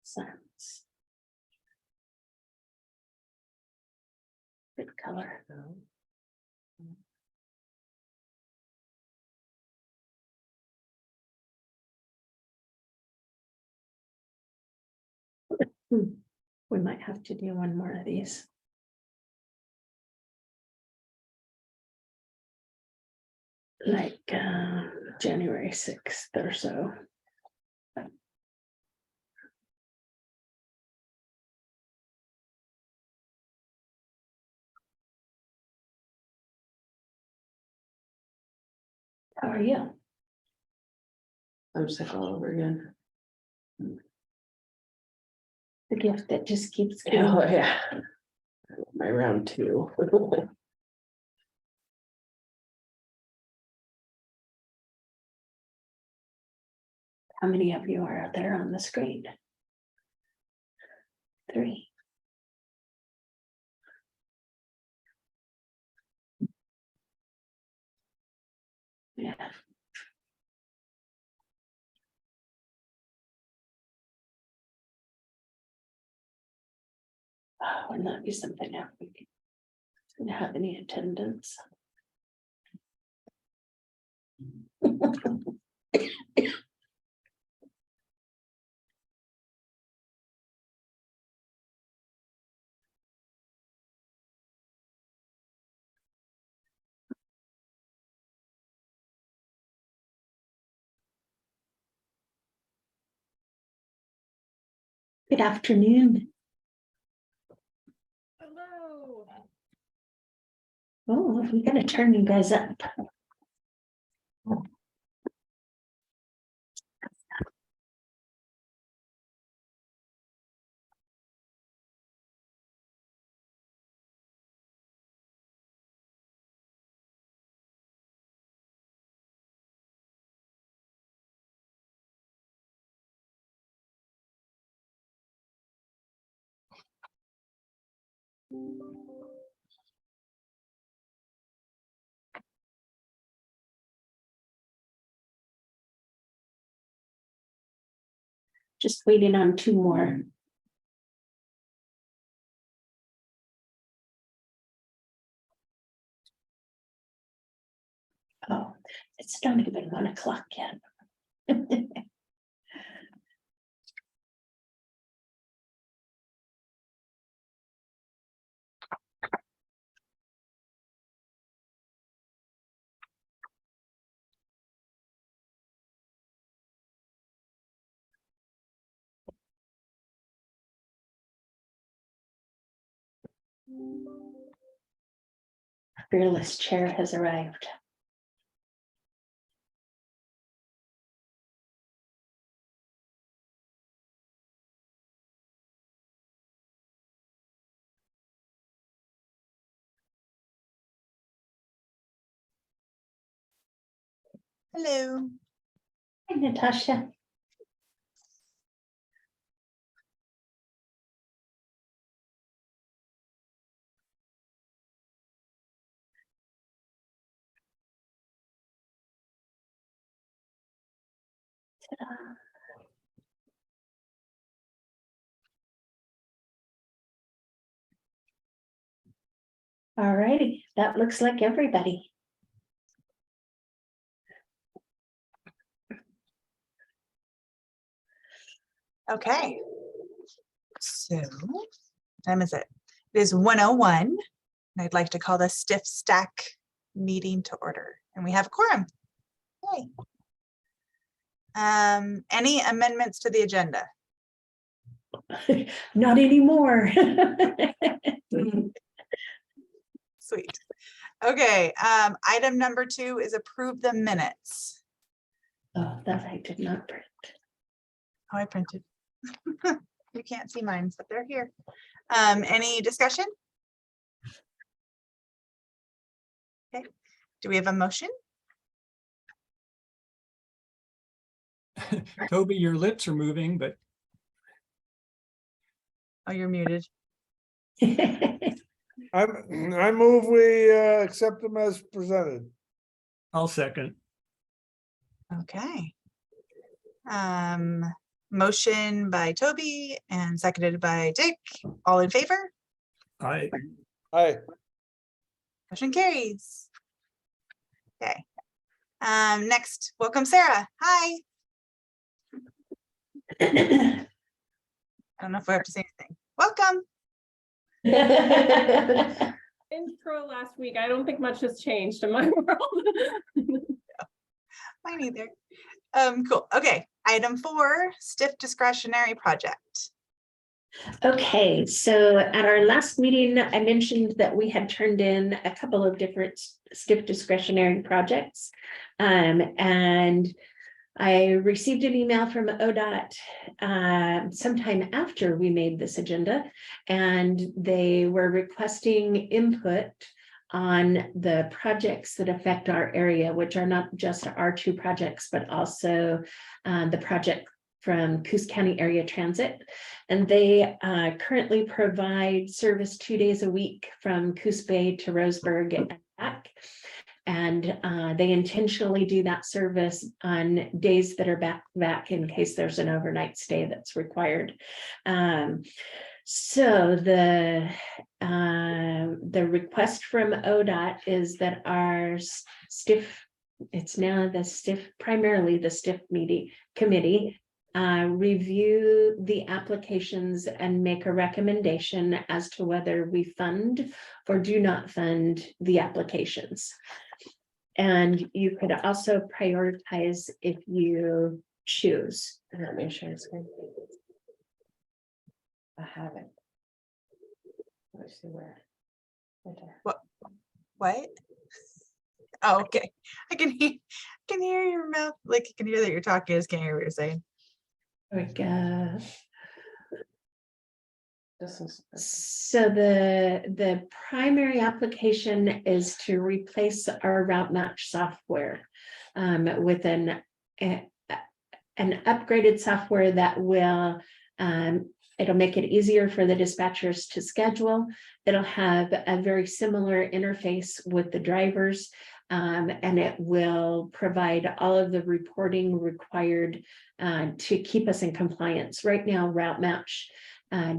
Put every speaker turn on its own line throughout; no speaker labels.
Sense. Good color. We might have to do one more of these. Like January 6th or so. How are you?
I'm sick all over again.
The gift that just keeps
Oh,
going.
yeah. My round 2.
How many of you are out there on the screen? 3. Yeah. Oh, wouldn't that be something if we didn't have any attendance? Good afternoon.
Hello.
Oh, we gotta turn you guys up. Just waiting on 2 more. Oh, it's not even 1 o'clock yet. Fearless chair has arrived.
Hello.
Hi, Natasha. Ta-da. All righty, that looks like everybody.
Okay. So, what time is it? It is 1:01. And I'd like to call the STIF STAC meeting to order. And we have a quorum. Yay. Any amendments to the agenda?
Not anymore.
Sweet. Okay, item number 2 is approve the minutes.
Oh, that I did not print.
Oh, I printed. You can't see mine, but they're here. Any discussion? Okay, do we have a motion?
Toby, your lips are moving, but
Oh, you're muted.
I move we accept them as presented.
I'll second.
Okay. Motion by Toby and seconded by Dick. All in favor?
I,
Aye.
Motion carries. Okay. Next, welcome Sarah. Hi. I don't know if we have to say anything. Welcome.
Intro last week. I don't think much has changed in my world.
Mine either. Cool. Okay. Item 4, STIF discretionary project.
Okay, so at our last meeting, I mentioned that we had turned in a couple of different STIF discretionary projects. And I received an email from ODOT sometime after we made this agenda, and they were requesting input on the projects that affect our area, which are not just our 2 projects, but also the project from Coos County Area Transit. And they currently provide service 2 days a week from Coos Bay to Roseburg and back. And they intentionally do that service on days that are back in case there's an overnight stay that's required. So the request from ODOT is that our STIF, it's now the STIF, primarily the STIF committee, review the applications and make a recommendation as to whether we fund or do not fund the applications. And you could also prioritize if you choose.
Let me share the screen. I have it. Let's see where. Right there.
What? Oh, okay. I can hear your mouth. Like I can hear that you're talking. I just can't hear what you're saying.
There we go.
This is.
So the primary application is to replace our route match software with an upgraded software that will it'll make it easier for the dispatchers to schedule. It'll have a very similar interface with the drivers, and it will provide all of the reporting required to keep us in compliance. Right now, route match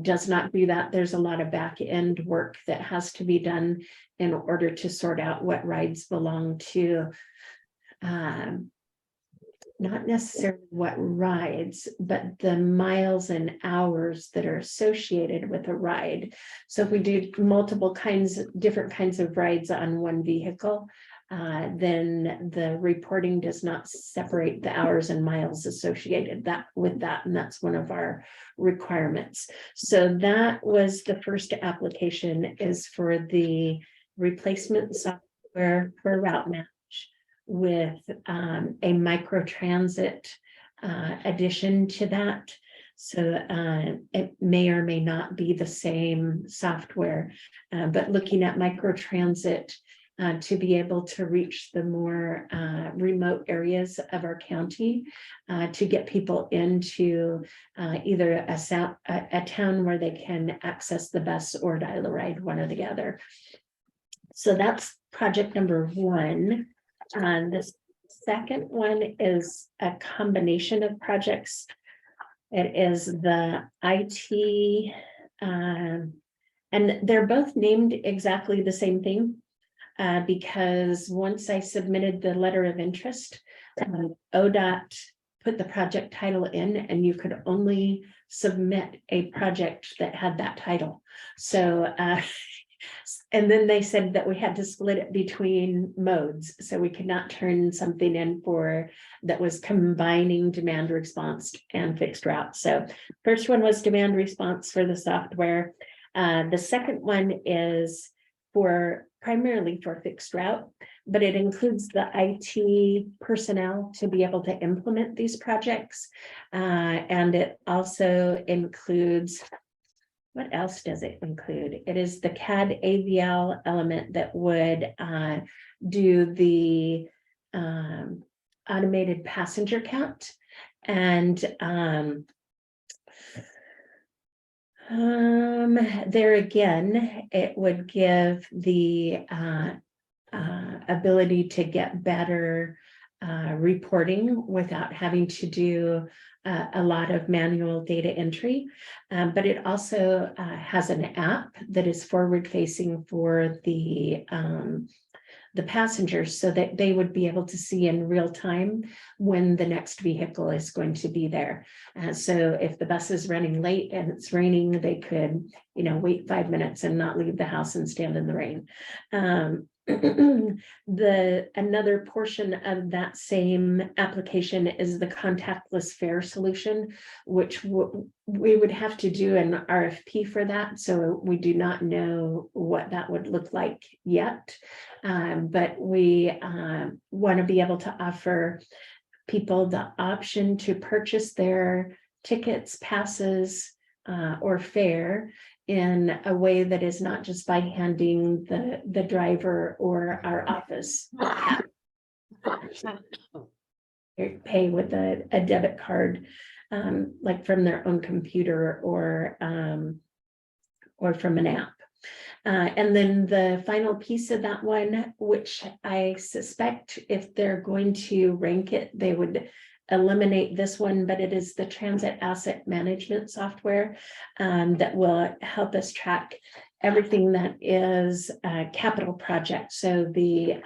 does not do that. There's a lot of back end work that has to be done in order to sort out what rides belong to not necessarily what rides, but the miles and hours that are associated with a ride. So if we do multiple different kinds of rides on one vehicle, then the reporting does not separate the hours and miles associated with that, and that's one of our requirements. So that was the first application, is for the replacement software for route match with a microtransit addition to that. So it may or may not be the same software, but looking at microtransit to be able to reach the more remote areas of our county, to get people into either a town where they can access the bus or dial a ride, one or the other. So that's project number 1. The second one is a combination of projects. It is the IT, and they're both named exactly the same thing. Because once I submitted the letter of interest, ODOT put the project title in, and you could only submit a project that had that title. So, and then they said that we had to split it between modes. So we could not turn something in that was combining demand response and fixed route. So first one was demand response for the software. The second one is primarily for fixed route, but it includes the IT personnel to be able to implement these projects. And it also includes, what else does it include? It is the CAD AVL element that would do the automated passenger count. And there again, it would give the ability to get better reporting without having to do a lot of manual data entry. But it also has an app that is forward facing for the passengers, so that they would be able to see in real time when the next vehicle is going to be there. So if the bus is running late and it's raining, they could, wait 5 minutes and not leave the house and stand in the rain. Another portion of that same application is the contactless fare solution, which we would have to do an RFP for that. So we do not know what that would look like yet. But we want to be able to offer people the option to purchase their tickets, passes, or fare in a way that is not just by handing the driver or our office pay with a debit card, like from their own computer or from an app. And then the final piece of that one, which I suspect if they're going to rank it, they would eliminate this one, but it is the transit asset management software that will help us track everything that is capital projects. So the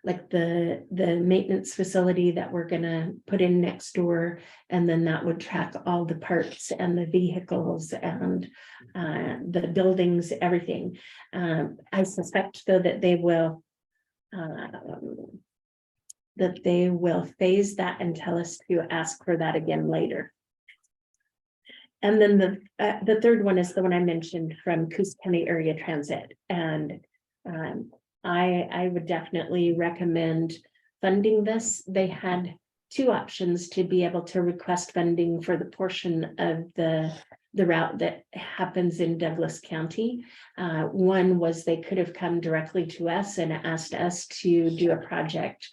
like the maintenance facility that we're gonna put in next door, and then that would track all the parts and the vehicles and the buildings, everything. I suspect though that they will phase that and tell us to ask for that again later. And then the third one is the one I mentioned from Coos County Area Transit. And I would definitely recommend funding this. They had two options to be able to request funding for the portion of the route that happens in Douglas County. One was they could have come directly to us and asked us to do a project,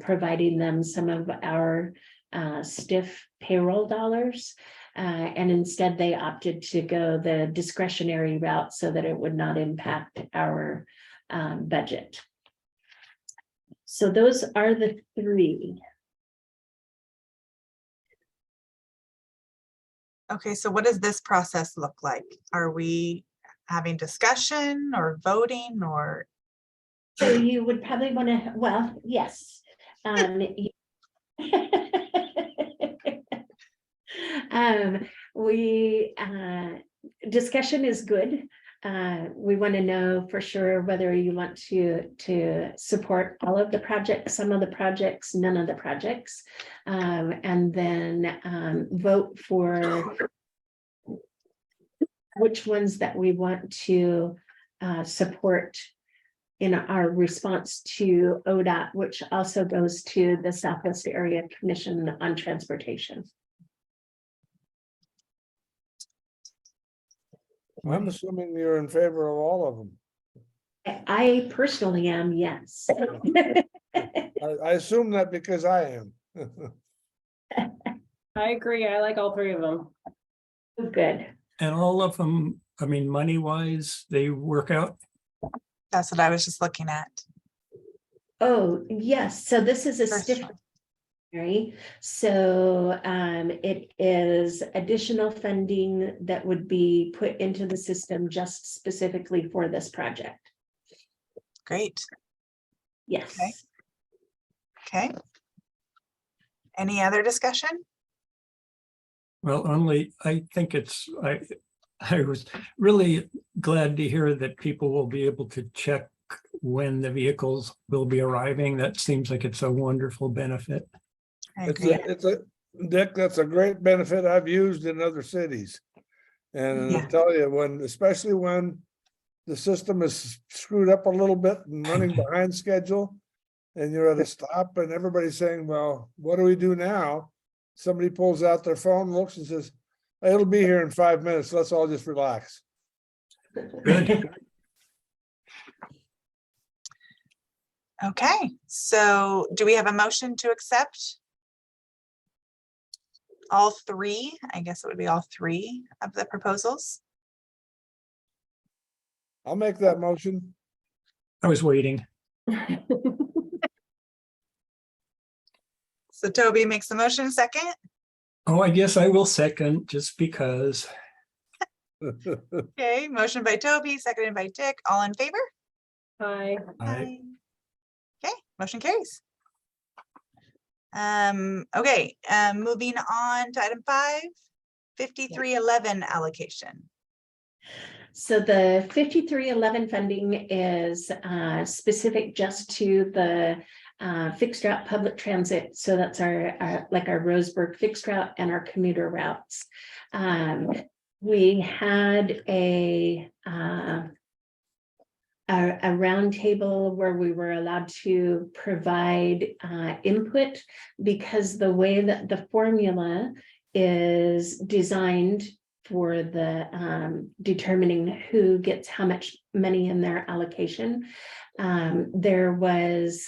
providing them some of our STIF payroll dollars. And instead they opted to go the discretionary route so that it would not impact our budget. So those are the three.
Okay, so what does this process look like? Are we having discussion or voting or?
So you would probably want to, well, yes. Discussion is good. We want to know for sure whether you want to support all of the projects, some of the projects, none of the projects, and then vote for which ones that we want to support in our response to ODOT, which also goes to the Southwest Area Commission on Transportation.
I'm assuming you're in favor of all of them.
I personally am, yes.
I assume that because I am.
I agree. I like all three of them.
Good.
And all of them, I mean, money wise, they work out.
That's what I was just looking at.
Oh, yes. So this is a
First
STIF.
one.
So it is additional funding that would be put into the system just specifically for this project.
Great.
Yes.
Okay. Any other discussion?
Well, only I think I was really glad to hear that people will be able to check when the vehicles will be arriving. That seems like it's a wonderful benefit.
I
It's
agree.
Dick, that's a great benefit I've used in other cities. And
Yeah.
I tell you, especially when the system is screwed up a little bit and running behind schedule, and you're at a stop and everybody's saying, well, what do we do now? Somebody pulls out their phone, looks and says, it'll be here in 5 minutes. Let's all just relax.
Good.
Okay, so do we have a motion to accept all three? I guess it would be all three of the proposals.
I'll make that motion.
I was waiting.
So Toby makes the motion, second.
Oh, I guess I will second just because.
Okay, motion by Toby, seconded by Dick. All in favor?
Hi.
I,
Okay, motion carries. Okay, moving on to item 5, 5311 allocation.
So the 5311 funding is specific just to the fixed route public transit. So that's our like our Roseburg fixed route and our commuter routes. We had a roundtable where we were allowed to provide input, because the way that the formula is designed for the determining who gets how much money in their allocation, there was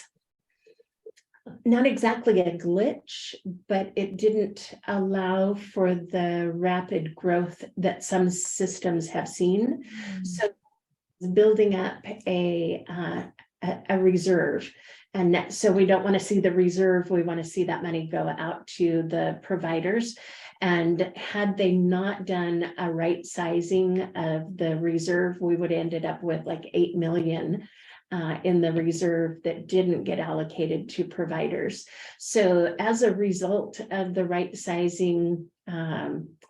not exactly a glitch, but it didn't allow for the rapid growth that some systems have seen. So building up a reserve. And so we don't want to see the reserve. We want to see that money go out to the providers. And had they not done a right sizing of the reserve, we would have ended up with like 8 million in the reserve that didn't get allocated to providers. So as a result of the right sizing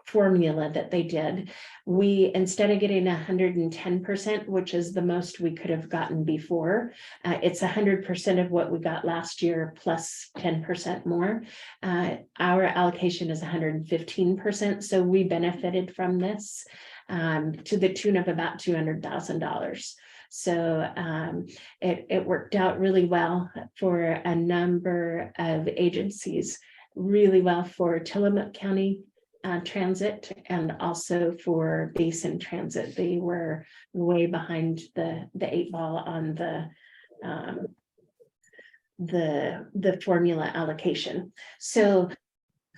formula that they did, we, instead of getting 110%, which is the most we could have gotten before, it's 100% of what we got last year plus 10% more. Our allocation is 115%. So we benefited from this to the tune of about $200,000. So it worked out really well for a number of agencies, really well for Tillamook County Transit, and also for Basin Transit. They were way behind the 8 ball on the formula allocation. So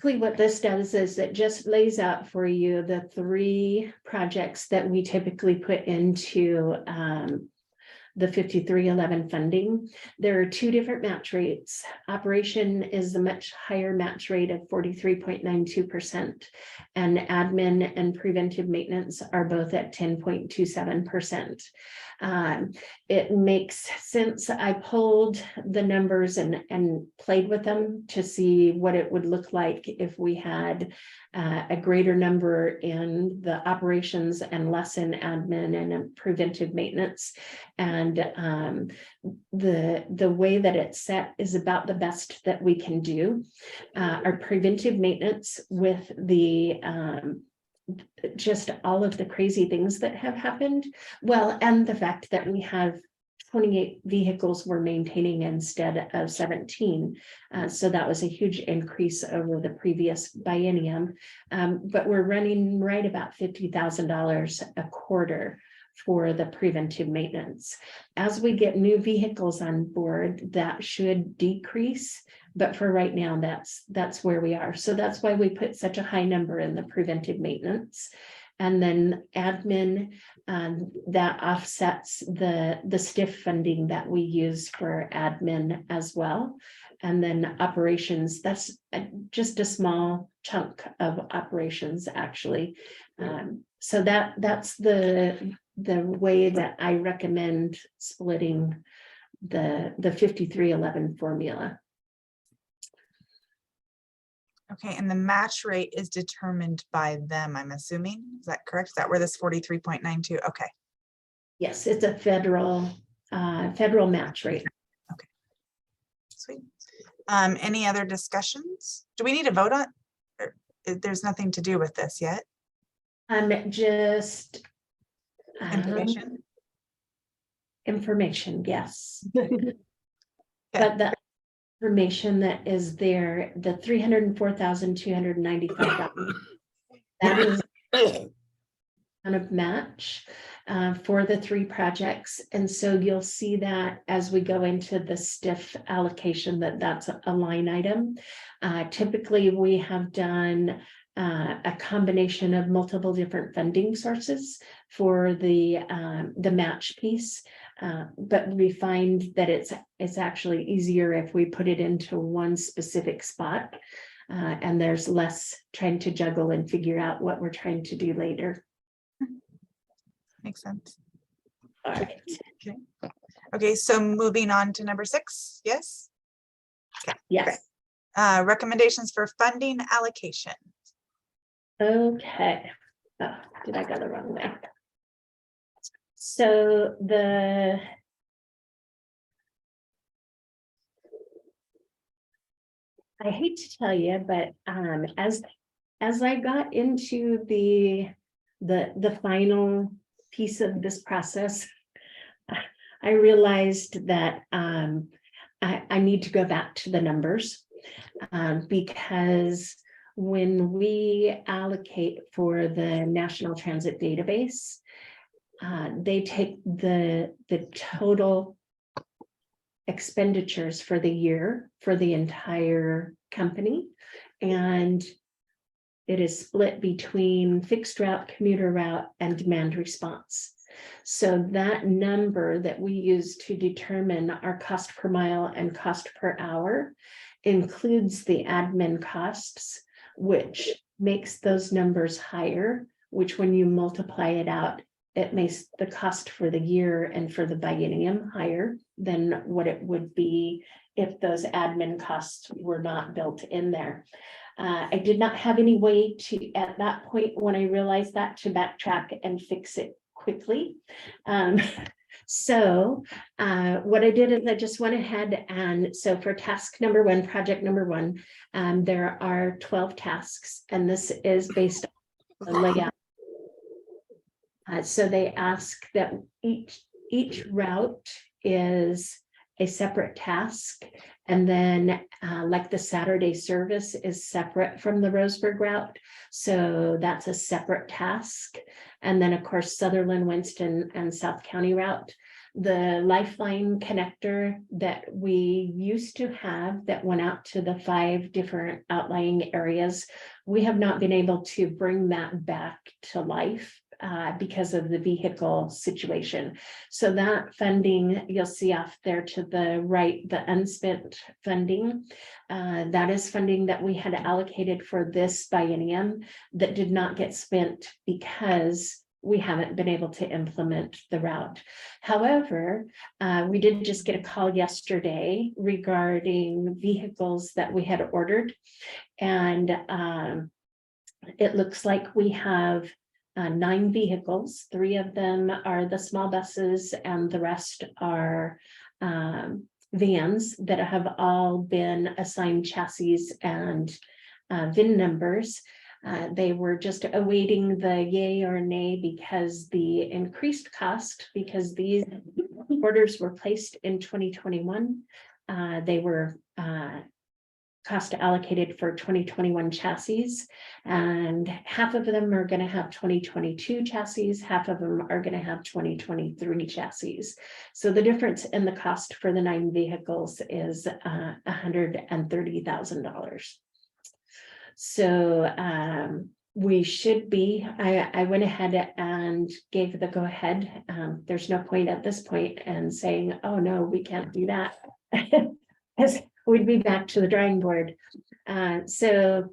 what this does is it just lays out for you the 3 projects that we typically put into the 5311 funding. There are 2 different match rates. Operation is a much higher match rate of 43.92%, and admin and preventive maintenance are both at 10.27%. It makes sense. I pulled the numbers and played with them to see what it would look like if we had a greater number in the operations and less in admin and preventive maintenance. And the way that it's set is about the best that we can do. Our preventive maintenance, with the just all of the crazy things that have happened, well, and the fact that we have 28 vehicles we're maintaining instead of 17. So that was a huge increase over the previous biennium. But we're running right about $50,000 a quarter for the preventive maintenance. As we get new vehicles on board, that should decrease. But for right now, that's where we are. So that's why we put such a high number in the preventive maintenance. And then admin, that offsets the STIF funding that we use for admin as well. And then operations, that's just a small chunk of operations, actually. So that's the way that I recommend splitting the 5311 formula.
Okay, and the match rate is determined by them, I'm assuming. Is that correct? Is that where this 43.92? Okay.
Yes, it's a federal match rate.
Okay. Sweet. Any other discussions? Do we need to vote on? Or there's nothing to do with this yet.
Just
Information.
information, yes. But the information that is there, the $304,295, that is kind of match for the 3 projects. And so you'll see that as we go into the STIF allocation, that's a line item. Typically, we have done a combination of multiple different funding sources for the match piece. but we find that it's actually easier if we put it into one specific spot. And there's less trying to juggle and figure out what we're trying to do later.
Makes sense.
All right.
Okay, so moving on to number 6, yes?
Yes.
Recommendations for funding allocation.
Okay. Oh, did I go the wrong way? So I hate to tell you, but as I got into the final piece of this process, I realized that I need to go back to the numbers because when we allocate for the National Transit Database, they take the total expenditures for the year for the entire company, and it is split between fixed route, commuter route, and demand response. So that number that we use to determine our cost per mile and cost per hour includes the admin costs, which makes those numbers higher, which when you multiply it out, it makes the cost for the year and for the biennium higher than what it would be if those admin costs were not built in there. I did not have any way to, at that point, when I realized that, to backtrack and fix it quickly. So what I did is I just went ahead and so for task number 1, project number 1, there are 12 tasks, and this is based on the layout. So they ask that each route is a separate task, and then like the Saturday service is separate from the Roseburg route, so that's a separate task. And then of course Sutherland, Winston, and South County route. The Lifeline connector that we used to have that went out to the 5 different outlying areas, we have not been able to bring that back to life because of the vehicle situation. So that funding you'll see off there to the right, the unspent funding, that is funding that we had allocated for this biennium that did not get spent because we haven't been able to implement the route. However, we did just get a call yesterday regarding vehicles that we had ordered, and it looks like we have 9 vehicles. 3 of them are the small buses, and the rest are vans that have all been assigned chassis and VIN numbers. They were just awaiting the yay or nay because the increased cost, because these orders were placed in 2021. They were cost allocated for 2021 chassis, and half of them are going to have 2022 chassis, half of them are going to have 2023 chassis. So the difference in the cost for the 9 vehicles is $130,000. So we should be, I went ahead and gave the go ahead. There's no point at this point in saying, oh no, we can't do that. As we'd be back to the drawing board. So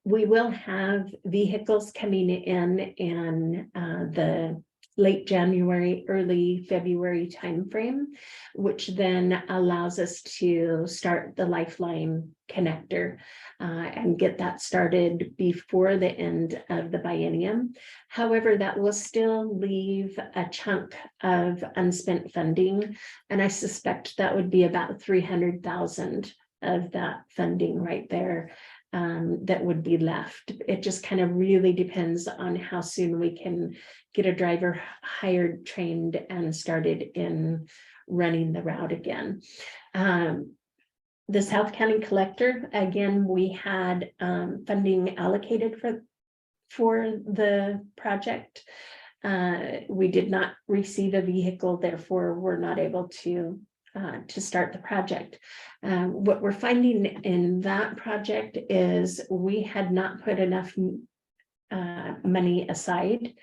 we will have vehicles coming in the late January, early February timeframe, which then allows us to start the Lifeline connector and get that started before the end of the biennium. However, that will still leave a chunk of unspent funding, and I suspect that would be about 300,000 of that funding right there that would be left. It just kind of really depends on how soon we can get a driver hired, trained, and started in running the route again. The South County collector, again, we had funding allocated for the project. We did not receive a vehicle, therefore we're not able to start the project. What we're finding in that project is we had not put enough money aside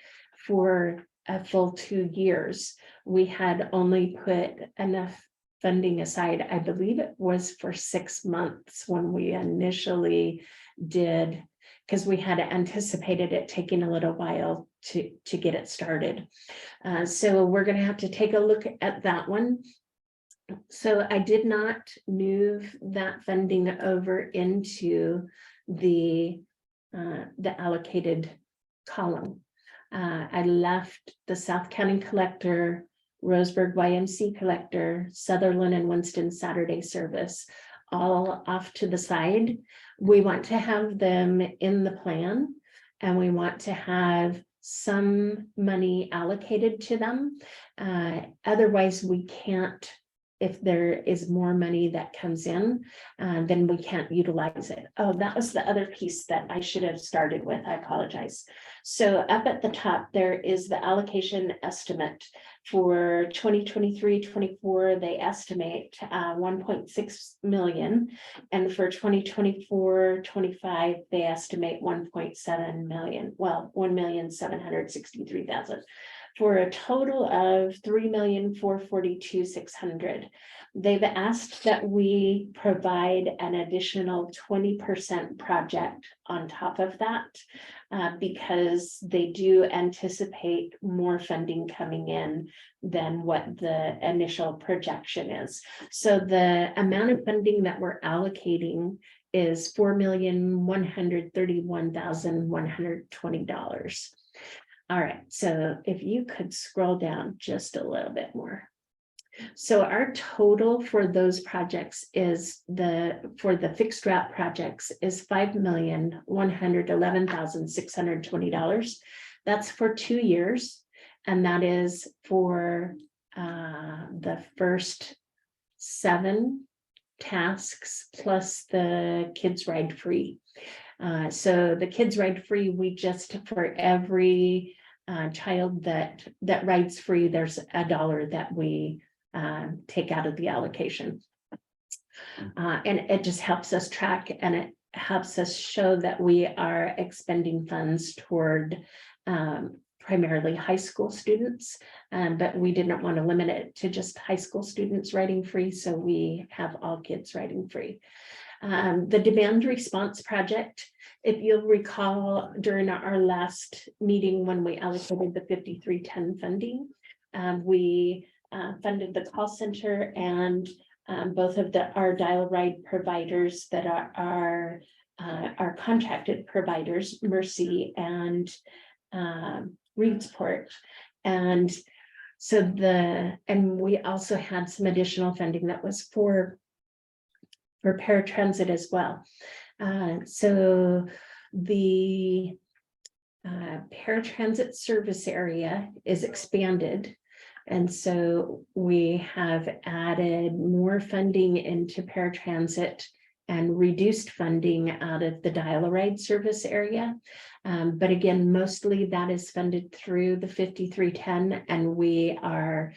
for a full 2 years. We had only put enough funding aside, I believe it was for 6 months when we initially did, because we had anticipated it taking a little while to get it started. So we're going to have to take a look at that one. So I did not move that funding over into the allocated column. I left the South County Collector, Roseburg YMC Collector, Sutherland and Winston Saturday Service all off to the side. We want to have them in the plan, and we want to have some money allocated to them. Otherwise, we can't. If there is more money that comes in, then we can't utilize it. Oh, that was the other piece that I should have started with. I apologize. So up at the top, there is the allocation estimate for 2023-24. They estimate 1.6 million. And for 2024-25, they estimate 1.7 million. Well, 1,763,000. For a total of 3,442,600. They've asked that we provide an additional 20% project on top of that, because they do anticipate more funding coming in than what the initial projection is. So the amount of funding that we're allocating is $4,131,120. All right, so if you could scroll down just a little bit more. So our total for those projects is for the fixed route projects is $5,111,620. That's for 2 years. And that is for the first 7 tasks plus the kids ride free. So the kids ride free, we just, for every child that rides free, there's $1 that we take out of the allocation. And it just helps us track, and it helps us show that we are expending funds toward primarily high school students, but we didn't want to limit it to just high school students riding free, so we have all kids riding free. The demand response project, if you'll recall during our last meeting when we allocated the 5310 funding, we funded the call center and both of our dial ride providers that are our contracted providers, Mercy and Reedsport. And so we also had some additional funding that was for paratransit as well. So the paratransit service area is expanded. And so we have added more funding into paratransit and reduced funding out of the dial-a-ride service area. But again, mostly that is funded through the 5310, and we are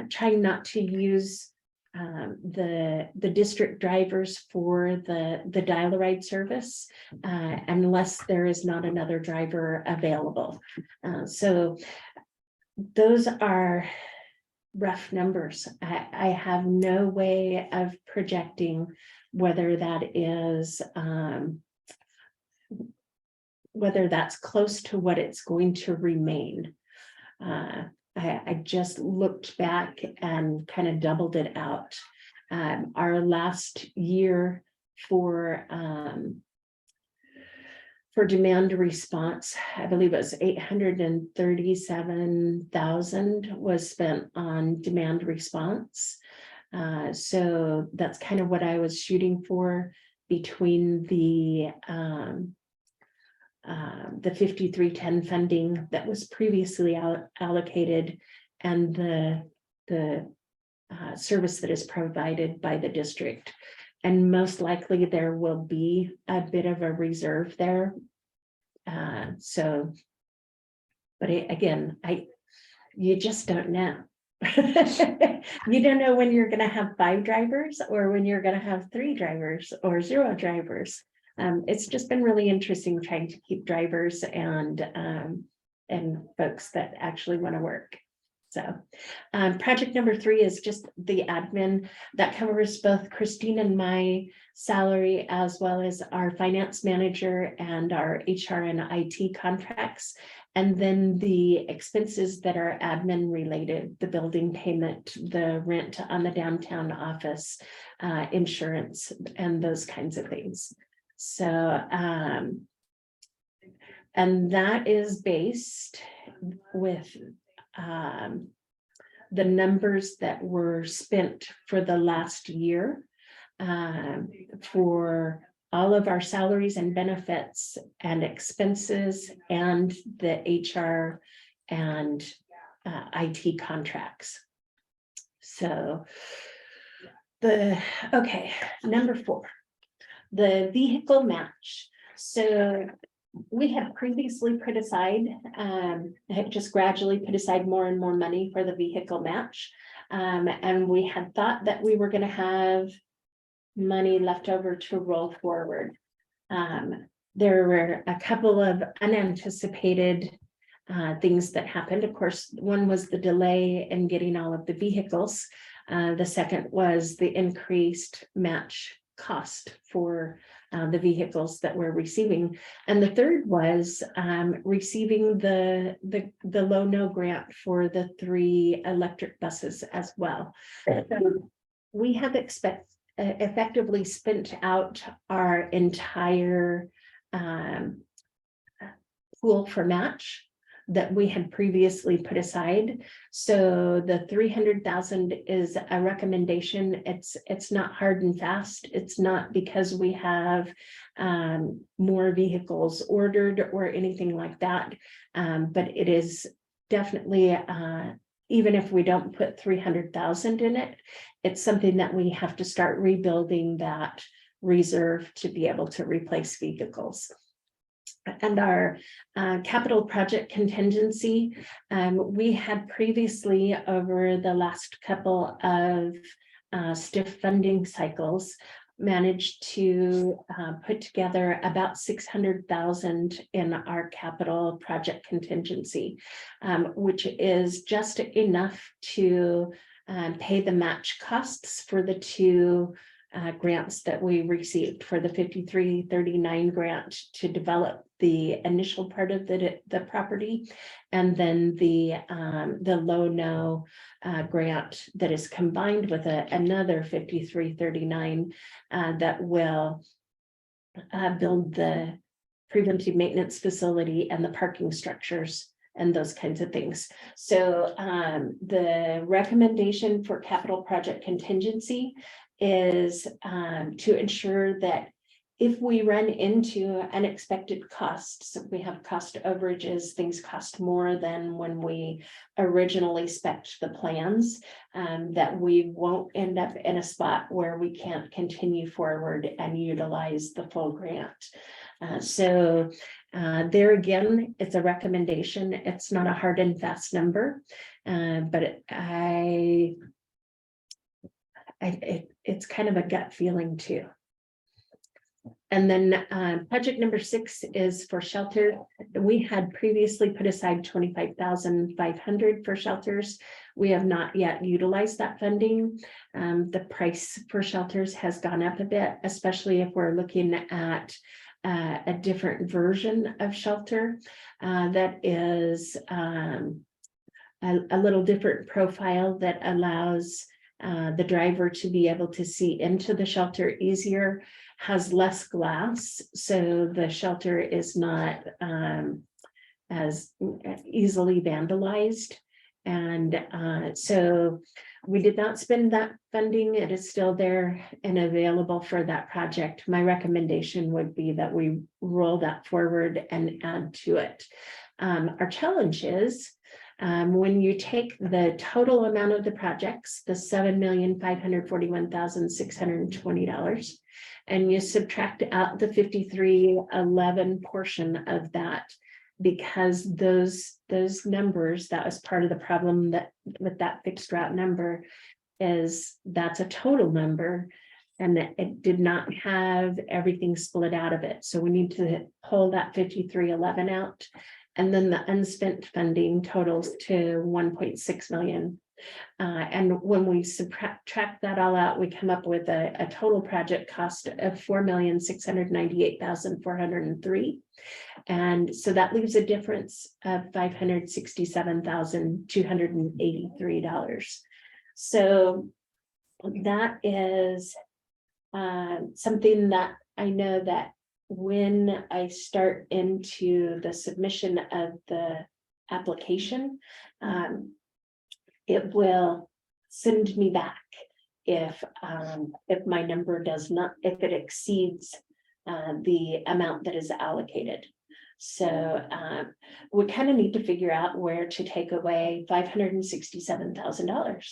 trying not to use the district drivers for the dial-a-ride service unless there is not another driver available. So those are rough numbers. I have no way of projecting whether that is whether that's close to what it's going to remain. I just looked back and kind of doubled it out. Our last year for demand response, I believe it was 837,000 was spent on demand response. So that's kind of what I was shooting for between the 5310 funding that was previously allocated and the service that is provided by the district. And most likely there will be a bit of a reserve there. But you just don't know. You don't know when you're going to have 5 drivers or when you're going to have 3 drivers or 0 drivers. It's just been really interesting trying to keep drivers and and folks that actually want to work. So project number 3 is just the admin that covers both Christine and my salary, as well as our finance manager and our HR and IT contracts. And then the expenses that are admin related, the building payment, the rent on the downtown office, insurance, and those kinds of things. So, and that is based with the numbers that were spent for the last year for all of our salaries and benefits and expenses and the HR and IT contracts. So okay, number 4, the vehicle match. So we had previously put aside, had just gradually put aside more and more money for the vehicle match. And we had thought that we were going to have money left over to roll forward. There were a couple of unanticipated things that happened. Of course, one was the delay in getting all of the vehicles. The second was the increased match cost for the vehicles that we're receiving. And the third was receiving the low-no grant for the 3 electric buses as well. So we have effectively spent out our entire pool for match that we had previously put aside. So the 300,000 is a recommendation. It's not hard and fast. It's not because we have more vehicles ordered or anything like that. But it is definitely, even if we don't put 300,000 in it, it's something that we have to start rebuilding that reserve to be able to replace vehicles. And our capital project contingency, we had previously over the last couple of STIF funding cycles managed to put together about 600,000 in our capital project contingency, which is just enough to pay the match costs for the 2 grants that we received, for the 5339 grant to develop the initial part of the property, and then the low-no grant that is combined with another 5339 that will build the preventive maintenance facility and the parking structures and those kinds of things. So the recommendation for capital project contingency is to ensure that if we run into unexpected costs, we have cost overages, things cost more than when we originally spec'd the plans, that we won't end up in a spot where we can't continue forward and utilize the full grant. So there again, it's a recommendation. It's not a hard and fast number, but it's kind of a gut feeling too. And then project number 6 is for shelter. We had previously put aside 25,500 for shelters. We have not yet utilized that funding. The price for shelters has gone up a bit, especially if we're looking at a different version of shelter that is a little different profile that allows the driver to be able to see into the shelter easier, has less glass, so the shelter is not as easily vandalized. And so we did not spend that funding. It is still there and available for that project. My recommendation would be that we roll that forward and add to it. Our challenge is when you take the total amount of the projects, the $7,541,620, and you subtract out the 5311 portion of that, because those numbers, that was part of the problem that with that fixed route number, is that's a total number and it did not have everything split out of it. So we need to pull that 5311 out And then the unspent funding totals to 1.6 million. And when we subtract that all out, we come up with a total project cost of 4,698,403. And so that leaves a difference of $567,283. So that is something that I know that when I start into the submission of the application, it will send me back if my number does not, if it exceeds the amount that is allocated. So we kind of need to figure out where to take away $567,000.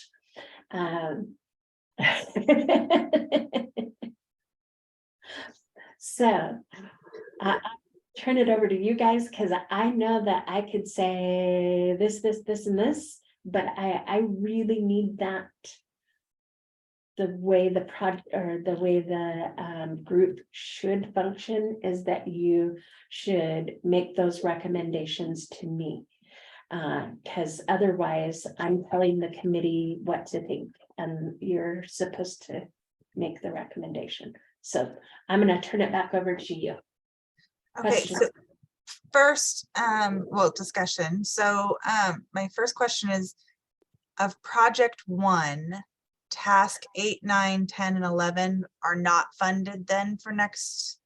So I'll turn it over to you guys, because I know that I could say this, and this, but I really need that. The way the project or the way the group should function is that you should make those recommendations to me. Because otherwise I'm telling the committee what to think and you're supposed to make the recommendation. So I'm going to turn it back over to you.
Okay,
Questions?
so first, well, discussion. So my first question is, of project 1, task 8, 9, 10, and 11 are not funded then for next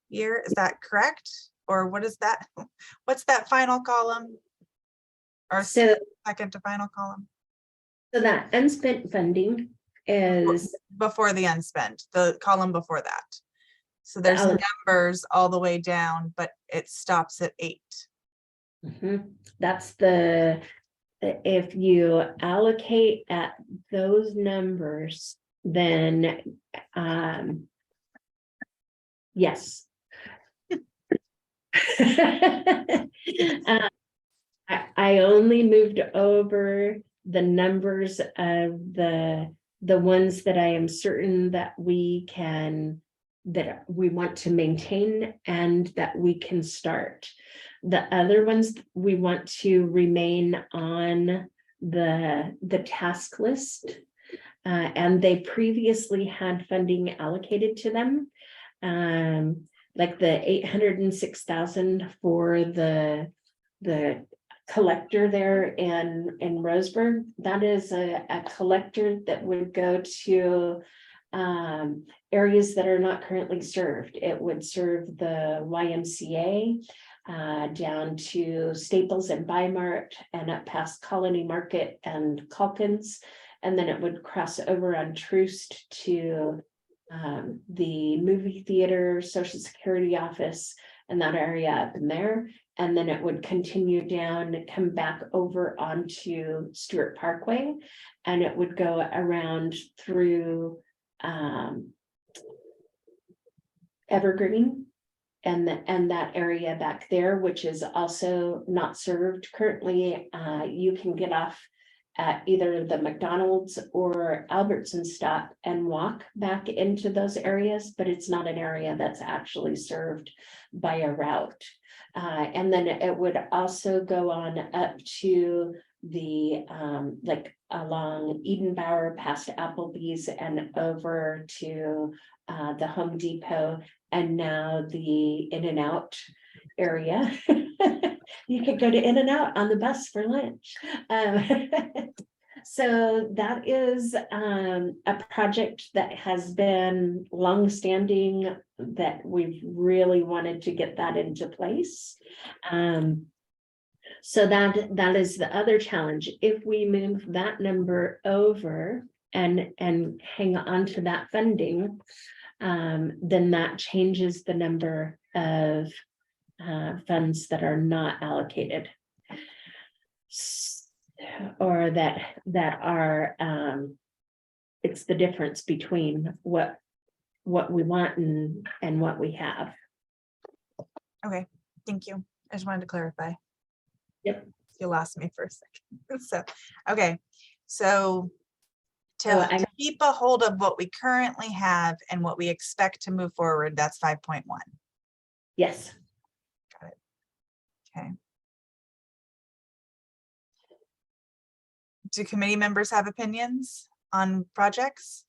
year. Is that correct? Or what is that? What's that final column? Or
So
second to final column?
that unspent funding is
Before the unspent, the column before that. So there's numbers all the way down, but it stops at 8.
That's the, if you allocate at those numbers, then yes. I only moved over the numbers of the ones that I am certain that we can, that we want to maintain and that we can start. The other ones we want to remain on the task list, and they previously had funding allocated to them, like the 806,000 for the collector there in Roseburg. That is a collector that would go to areas that are not currently served. It would serve the YMCA, down to Staples and Bimart and up past Colony Market and Calkins. And then it would cross over on Troost to the movie theater, Social Security office, and that area up in there. And then it would continue down, come back over onto Stewart Parkway, and it would go around through Evergreen and that area back there, which is also not served currently. You can get off at either the McDonald's or Albertson stop and walk back into those areas, but it's not an area that's actually served by a route. And then it would also go on up to the like along Edenbauer past Applebee's and over to the Home Depot, and now the In-N-Out area. You could go to In-N-Out on the bus for lunch. So that is a project that has been long-standing, that we've really wanted to get that into place. So that is the other challenge. If we move that number over and hang on to that funding, then that changes the number of funds that are not allocated, or that are it's the difference between what we want and what we have.
Okay, thank you. I just wanted to clarify.
Yep.
You lost me for a second. So, okay. So
So
to keep a hold of what we currently have and what we expect to move forward, that's 5.1.
Yes.
Got it. Okay. Do committee members have opinions on projects?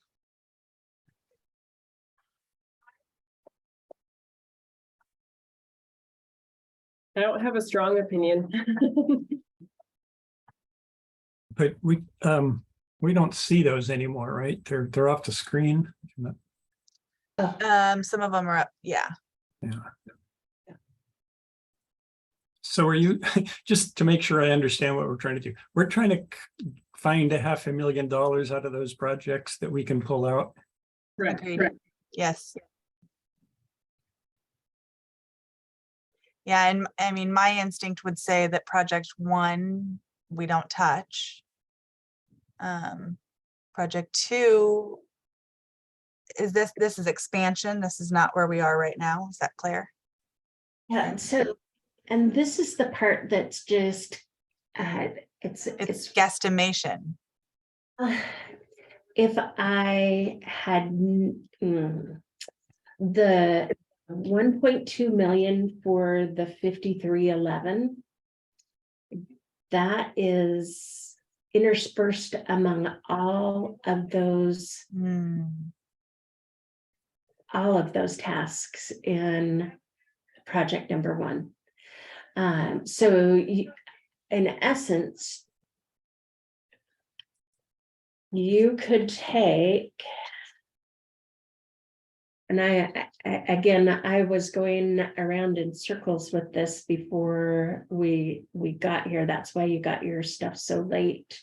I don't have a strong opinion.
But we don't see those anymore, right? They're off the screen.
Some of them are up, yeah.
Yeah. So are you, just to make sure I understand what we're trying to do, we're trying to find $500,000 out of those projects that we can pull out.
Agreed. Yes. Yeah, and I mean, my instinct would say that project 1, we don't touch. Project 2, this is expansion. This is not where we are right now. Is that clear?
Yeah, so, and this is the part that's just,
It's guesstimation.
if I had the 1.2 million for the 5311, that is interspersed among all of those tasks in project number 1. So in essence, you could take, and I was going around in circles with this before we got here. That's why you got your stuff so late.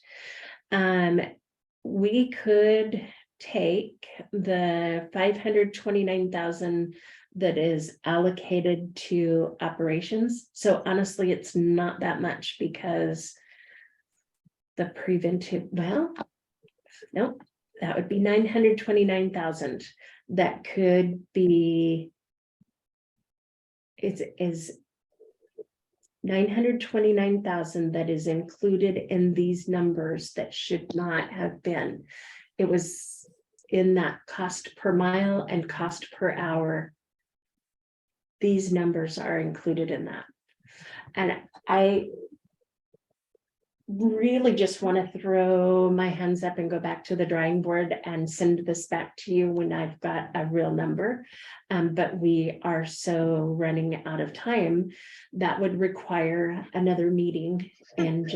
We could take the 529,000 that is allocated to operations. So honestly, it's not that much because the preventive, well, nope, that would be 929,000. That could be, is 929,000 that is included in these numbers that should not have been. It was in that cost per mile and cost per hour. These numbers are included in that. And I really just want to throw my hands up and go back to the drawing board and send this back to you when I've got a real number. But we are so running out of time that would require another meeting in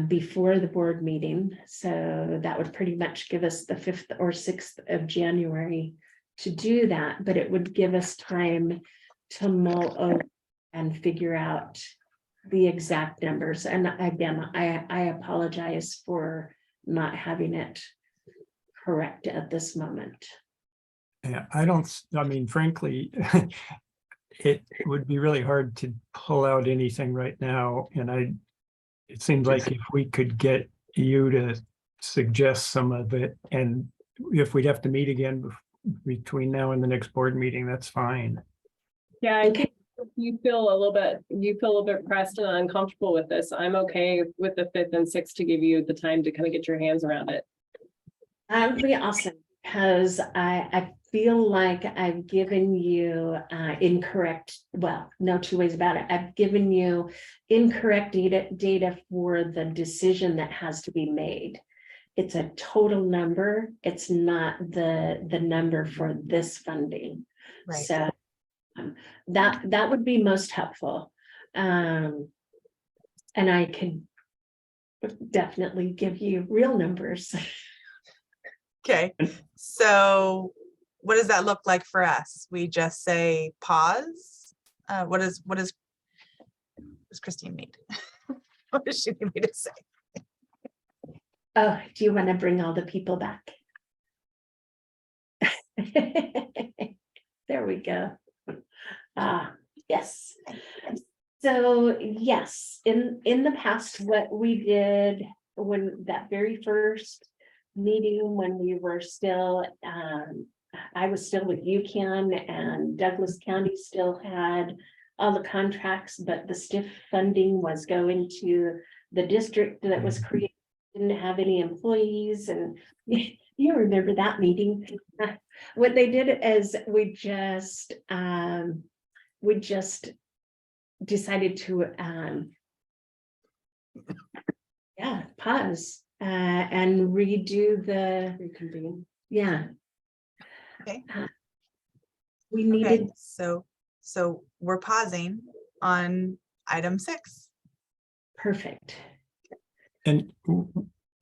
before the board meeting. So that would pretty much give us the 5th or 6th of January to do that, but it would give us time to mull over and figure out the exact numbers. And again, I apologize for not having it correct at this moment.
Yeah, I mean, frankly, it would be really hard to pull out anything right now. And it seems like if we could get you to suggest some of it, and if we'd have to meet again between now and the next board meeting, that's fine.
Yeah, I think if you feel a little bit pressed and uncomfortable with this, I'm okay with the 5th and 6th to give you the time to kind of get your hands around it.
That would be awesome, because I feel like I've given you incorrect, well, no two ways about it. I've given you incorrect data for the decision that has to be made. It's a total number. It's not the number for this funding.
Right.
So that would be most helpful. And I could definitely give you real numbers.
Okay, so what does that look like for us? We just say pause. What does Christine need? What does she need me to say?
Oh, do you want to bring all the people back? There we go. Yes. So yes, in the past, what we did when that very first meeting, when we were still, I was still with UCAN and Douglas County still had all the contracts, but the STIF funding was going to the district that was created, didn't have any employees. And you remember that meeting. What they did is we just decided to, pause, and redo the,
Reconvene.
yeah.
Okay.
We
Okay,
needed,
so we're pausing on item 6.
perfect.
And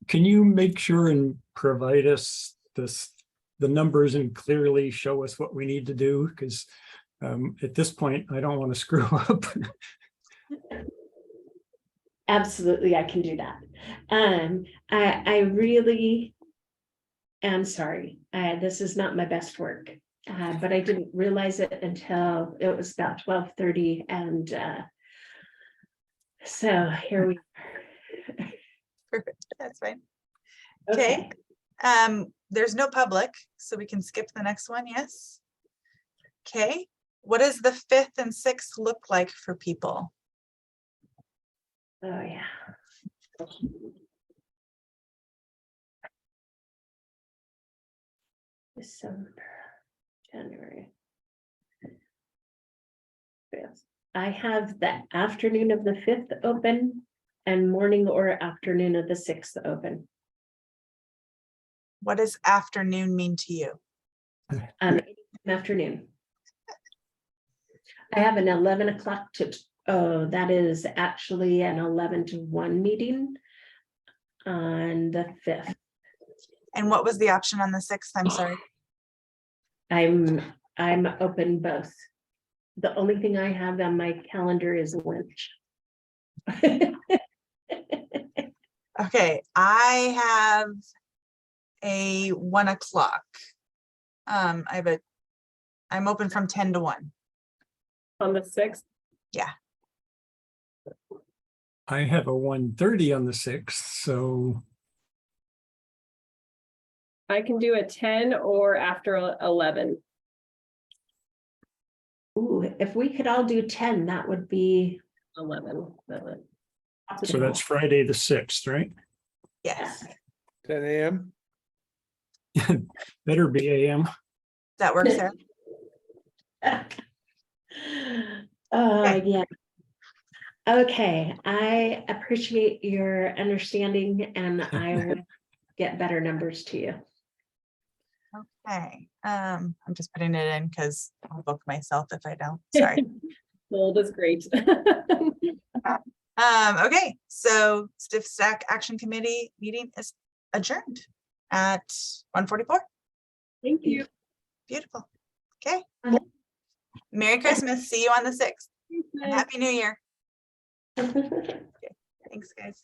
can you make sure and provide us the numbers and clearly show us what we need to do? Because at this point, I don't want to screw up.
Absolutely, I can do that. I really am sorry. This is not my best work, but I didn't realize it until it was about 12:30, and so here we are.
Perfect, that's fine. Okay. There's no public, so we can skip the next one, yes? Okay, what does the 5th and 6th look like for people?
Oh, yeah. December, January. 5th. I have the afternoon of the 5th open and morning or afternoon of the 6th open.
What does afternoon mean to you?
Afternoon. I have an 11 o'clock to, oh, that is actually an 11 to 1 meeting on the 5th.
And what was the option on the 6th? I'm sorry.
I'm open both. The only thing I have on my calendar is lunch.
Okay, I have a 1 o'clock. I'm open from 10 to 1.
On the 6th,
I have a 1:30 on the 6th, so
I can do a 10 or after 11.
Ooh, if we could all do 10, that would be.
11. That would-
so that's Friday the 6th, right?
Yes,
10 a.m.
Better be AM.
that works, Sarah.
Yeah. Okay, I appreciate your understanding, and I will get better numbers to you.
Okay, I'm just putting it in because I'll book myself if I don't, sorry.
Bold is great.
Okay, so STIF STAC Action Committee meeting is adjourned at 1:44.
Thank you.
Beautiful. Okay. Merry Christmas. See you on the 6th. And Happy New Year. Thanks, guys.